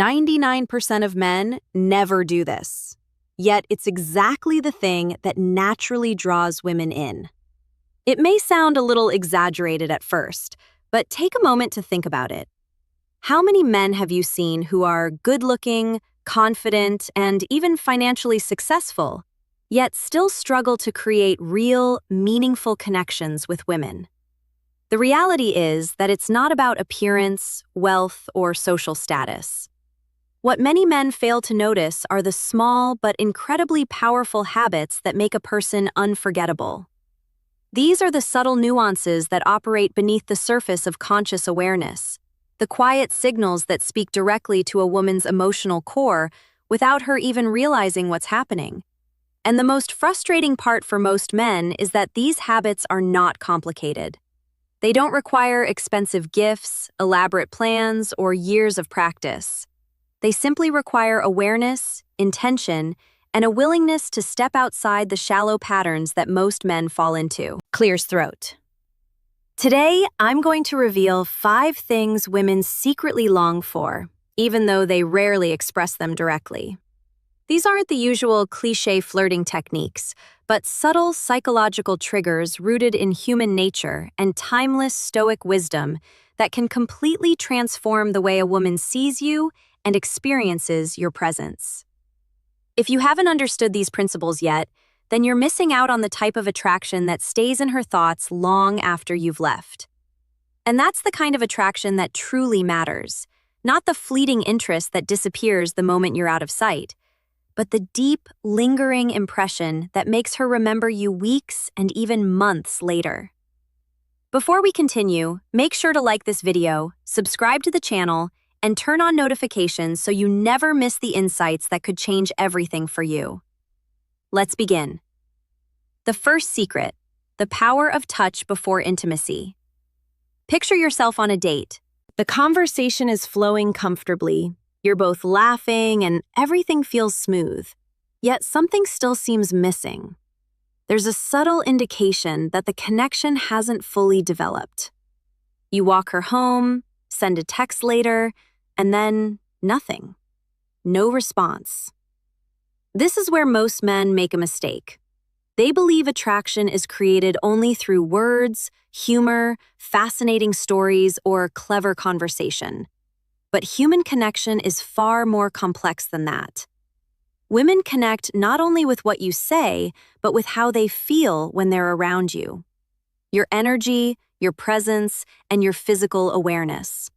99% of men never do this. Yet it's exactly the thing that naturally draws women in. It may sound a little exaggerated at first, but take a moment to think about it. How many men have you seen who are good-looking, confident, and even financially successful, yet still struggle to create real, meaningful connections with women? The reality is that it's not about appearance, wealth, or social status. What many men fail to notice are the small but incredibly powerful habits that make a person unforgettable. These are the subtle nuances that operate beneath the surface of conscious awareness, the quiet signals that speak directly to a woman's emotional core without her even realizing what's happening. And the most frustrating part for most men is that these habits are not complicated. They don't require expensive gifts, elaborate plans, or years of practice. They simply require awareness, intention, and a willingness to step outside the shallow patterns that most men fall into. Clears throat. Today, I'm going to reveal 5 things women secretly long for, even though they rarely express them directly. These aren't the usual cliché flirting techniques, but subtle psychological triggers rooted in human nature and timeless Stoic wisdom that can completely transform the way a woman sees you and experiences your presence. If you haven't understood these principles yet, then you're missing out on the type of attraction that stays in her thoughts long after you've left. And that's the kind of attraction that truly matters, not the fleeting interest that disappears the moment you're out of sight, but the deep, lingering impression that makes her remember you weeks and even months later. Before we continue, make sure to like this video, subscribe to the channel, and turn on notifications so you never miss the insights that could change everything for you. Let's begin. The first secret, the power of touch before intimacy. Picture yourself on a date. The conversation is flowing comfortably. You're both laughing and everything feels smooth. Yet something still seems missing. There's a subtle indication that the connection hasn't fully developed. You walk her home, send a text later, and then nothing. No response. This is where most men make a mistake. They believe attraction is created only through words, humor, fascinating stories, or clever conversation. But human connection is far more complex than that. Women connect not only with what you say, but with how they feel when they're around you. Your energy, your presence, and your physical awareness.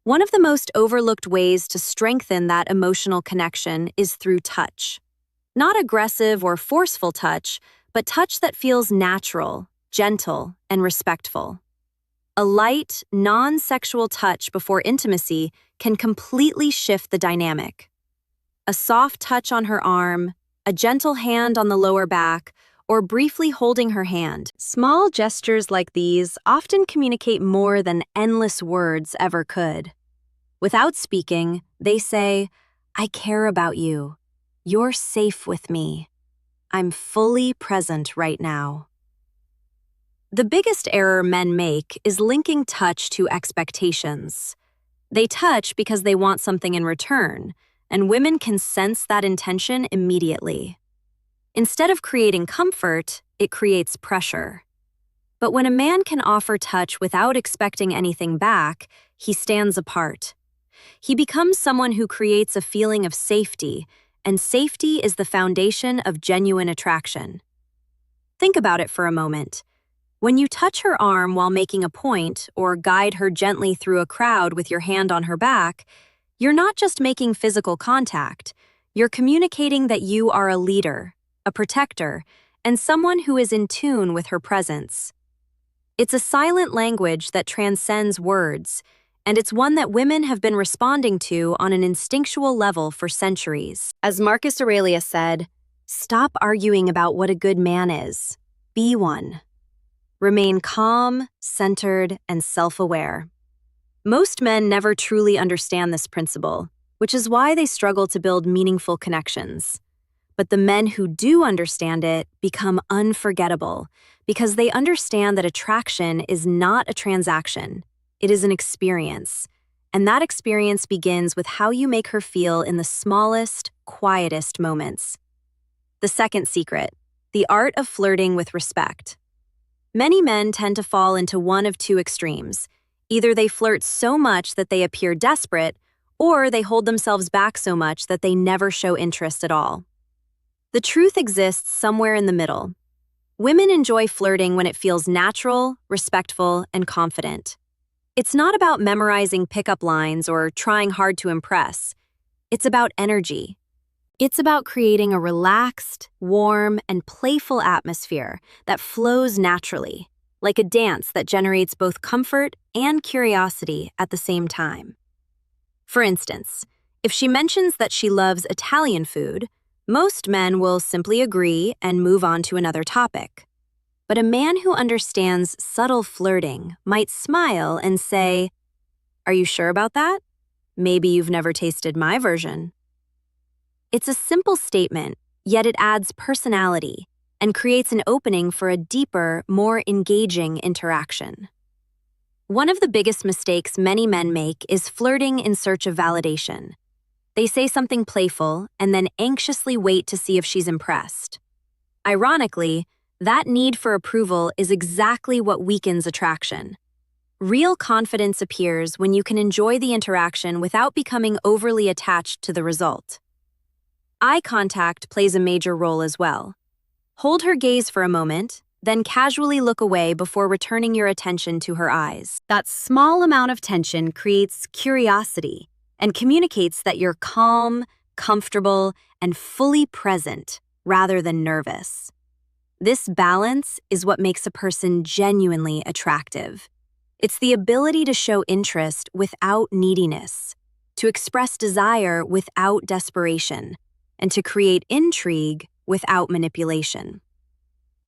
One of the most overlooked ways to strengthen that emotional connection is through touch. Not aggressive or forceful touch, but touch that feels natural, gentle, and respectful. A light, non-sexual touch before intimacy can completely shift the dynamic. A soft touch on her arm, a gentle hand on the lower back, or briefly holding her hand. Small gestures like these often communicate more than endless words ever could. Without speaking, they say, "I care about you. You're safe with me. I'm fully present right now." The biggest error men make is linking touch to expectations. They touch because they want something in return, and women can sense that intention immediately. Instead of creating comfort, it creates pressure. But when a man can offer touch without expecting anything back, he stands apart. He becomes someone who creates a feeling of safety, and safety is the foundation of genuine attraction. Think about it for a moment. When you touch her arm while making a point or guide her gently through a crowd with your hand on her back, you're not just making physical contact, you're communicating that you are a leader, a protector, and someone who is in tune with her presence. It's a silent language that transcends words, and it's one that women have been responding to on an instinctual level for centuries. As Marcus Aurelius said, "Stop arguing about what a good man is. Be one." Remain calm, centered, and self-aware. Most men never truly understand this principle, which is why they struggle to build meaningful connections. But the men who do understand it become unforgettable because they understand that attraction is not a transaction. It is an experience, And that experience begins with how you make her feel in the smallest, quietest moments. The second secret, the art of flirting with respect. Many men tend to fall into one of two extremes. Either they flirt so much that they appear desperate, or they hold themselves back so much that they never show interest at all. The truth exists somewhere in the middle. Women enjoy flirting when it feels natural, respectful, and confident. It's not about memorizing pickup lines or trying hard to impress. It's about energy. It's about creating a relaxed, warm, and playful atmosphere that flows naturally, like a dance that generates both comfort and curiosity at the same time. For instance, if she mentions that she loves Italian food, most men will simply agree and move on to another topic. But a man who understands subtle flirting might smile and say, "Are you sure about that? Maybe you've never tasted my version." It's a simple statement, yet it adds personality and creates an opening for a deeper, more engaging interaction. One of the biggest mistakes many men make is flirting in search of validation. They say something playful and then anxiously wait to see if she's impressed. Ironically, that need for approval is exactly what weakens attraction. Real confidence appears when you can enjoy the interaction without becoming overly attached to the result. Eye contact plays a major role as well. Hold her gaze for a moment, then casually look away before returning your attention to her eyes. That small amount of tension creates curiosity and communicates that you're calm, comfortable, and fully present rather than nervous. This balance is what makes a person genuinely attractive. It's the ability to show interest without neediness, to express desire without desperation, and to create intrigue without manipulation.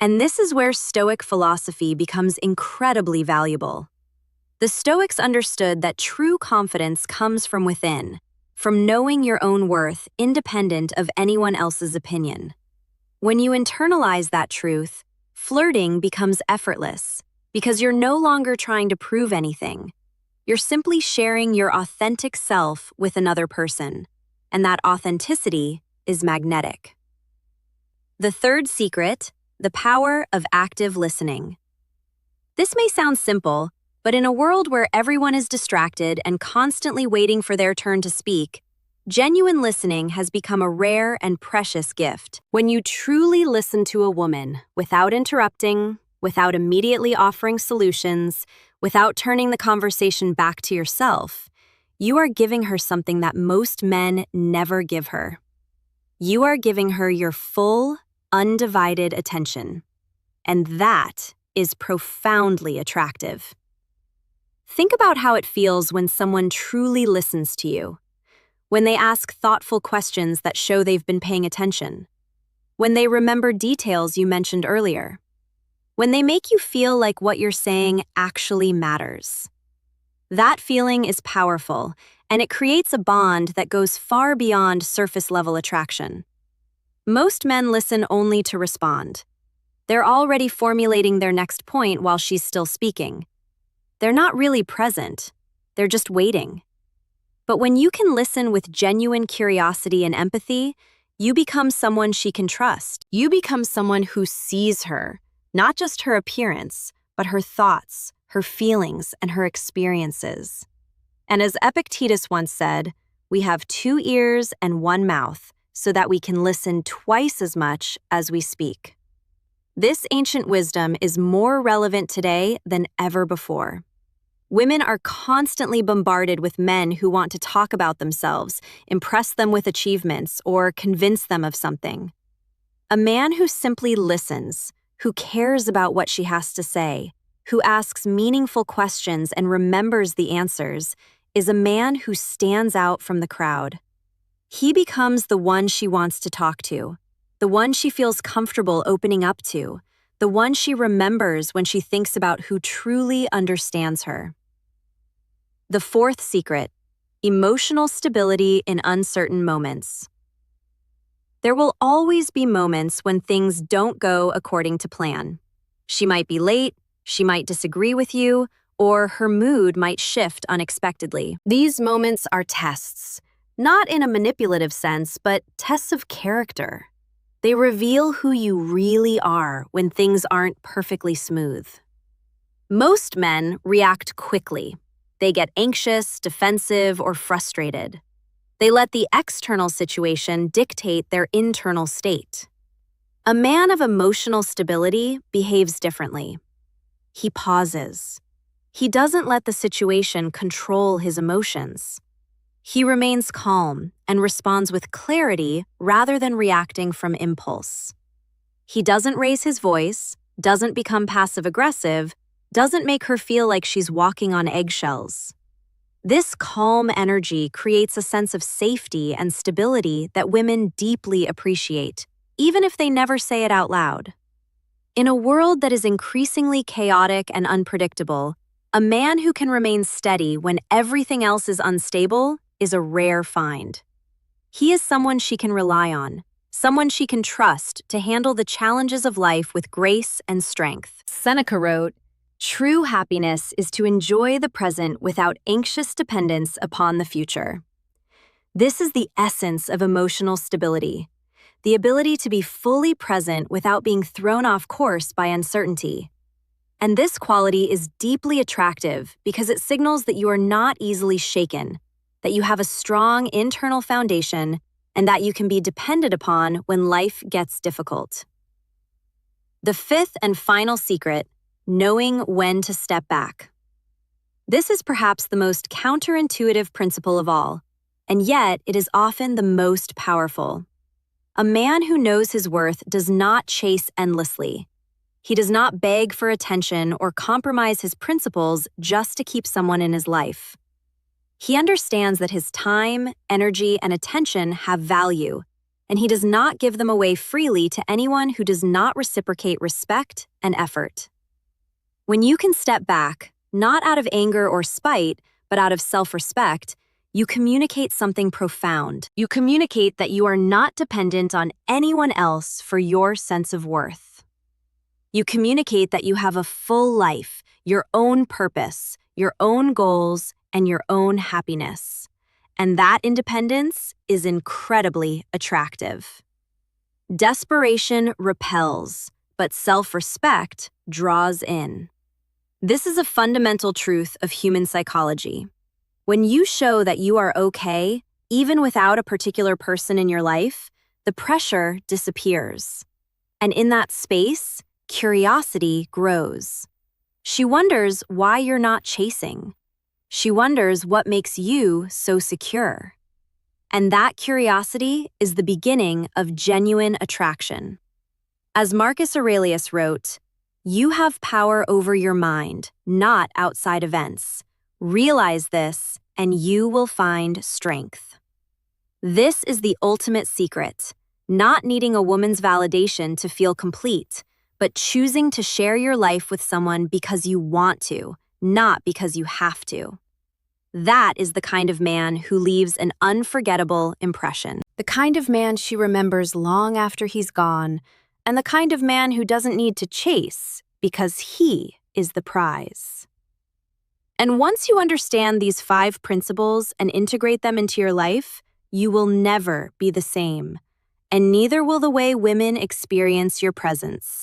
And this is where Stoic philosophy becomes incredibly valuable. The Stoics understood that true confidence comes from within, from knowing your own worth independent of anyone else's opinion. When you internalize that truth, flirting becomes effortless because you're no longer trying to prove anything. You're simply sharing your authentic self with another person, and that authenticity is magnetic. The third secret, the power of active listening. This may sound simple, but in a world where everyone is distracted and constantly waiting for their turn to speak, genuine listening has become a rare and precious gift. When you truly listen to a woman without interrupting, without immediately offering solutions, without turning the conversation back to yourself, you are giving her something that most men never give her. You are giving her your full, undivided attention. And that is profoundly attractive. Think about how it feels when someone truly listens to you. When they ask thoughtful questions that show they've been paying attention. When they remember details you mentioned earlier. When they make you feel like what you're saying actually matters. That feeling is powerful, and it creates a bond that goes far beyond surface-level attraction. Most men listen only to respond. They're already formulating their next point while she's still speaking. They're not really present. They're just waiting. But when you can listen with genuine curiosity and empathy, you become someone she can trust. You become someone who sees her, not just her appearance, but her thoughts, her feelings, and her experiences. And as Epictetus once said, we have 2 ears and 1 mouth, so that we can listen twice as much as we speak. This ancient wisdom is more relevant today than ever before. Women are constantly bombarded with men who want to talk about themselves, impress them with achievements, or convince them of something. A man who simply listens, who cares about what she has to say, who asks meaningful questions and remembers the answers, is a man who stands out from the crowd. He becomes the one she wants to talk to, the one she feels comfortable opening up to, the one she remembers when she thinks about who truly understands her. The fourth secret, emotional stability in uncertain moments. There will always be moments when things don't go according to plan. She might be late, she might disagree with you, or her mood might shift unexpectedly. These moments are tests, not in a manipulative sense, but tests of character. They reveal who you really are when things aren't perfectly smooth. Most men react quickly. They get anxious, defensive, or frustrated. They let the external situation dictate their internal state. A man of emotional stability behaves differently. He pauses. He doesn't let the situation control his emotions. He remains calm and responds with clarity rather than reacting from impulse. He doesn't raise his voice, doesn't become passive-aggressive, doesn't make her feel like she's walking on eggshells. This calm energy creates a sense of safety and stability that women deeply appreciate, even if they never say it out loud. In a world that is increasingly chaotic and unpredictable, a man who can remain steady when everything else is unstable is a rare find. He is someone she can rely on, someone she can trust to handle the challenges of life with grace and strength. Seneca wrote, "True happiness is to enjoy the present without anxious dependence upon the future." This is the essence of emotional stability, the ability to be fully present without being thrown off course by uncertainty. And this quality is deeply attractive because it signals that you are not easily shaken, that you have a strong internal foundation, and that you can be depended upon when life gets difficult. The fifth and final secret: knowing when to step back. This is perhaps the most counterintuitive principle of all, and yet it is often the most powerful. A man who knows his worth does not chase endlessly. He does not beg for attention or compromise his principles just to keep someone in his life. He understands that his time, energy, and attention have value, and he does not give them away freely to anyone who does not reciprocate respect and effort. When you can step back, not out of anger or spite, but out of self-respect, you communicate something profound. You communicate that you are not dependent on anyone else for your sense of worth. You communicate that you have a full life, your own purpose, your own goals, and your own happiness. And that independence is incredibly attractive. Desperation repels, but self-respect draws in. This is a fundamental truth of human psychology. When you show that you are okay, even without a particular person in your life, the pressure disappears. And in that space, curiosity grows. She wonders why you're not chasing. She wonders what makes you so secure. And that curiosity is the beginning of genuine attraction. As Marcus Aurelius wrote, "You have power over your mind, not outside events. Realize this, and you will find strength." This is the ultimate secret, not needing a woman's validation to feel complete, but choosing to share your life with someone because you want to, not because you have to. That is the kind of man who leaves an unforgettable impression. The kind of man she remembers long after he's gone, and the kind of man who doesn't need to chase because he is the prize. And once you understand these 5 principles and integrate them into your life, you will never be the same, and neither will the way women experience your presence.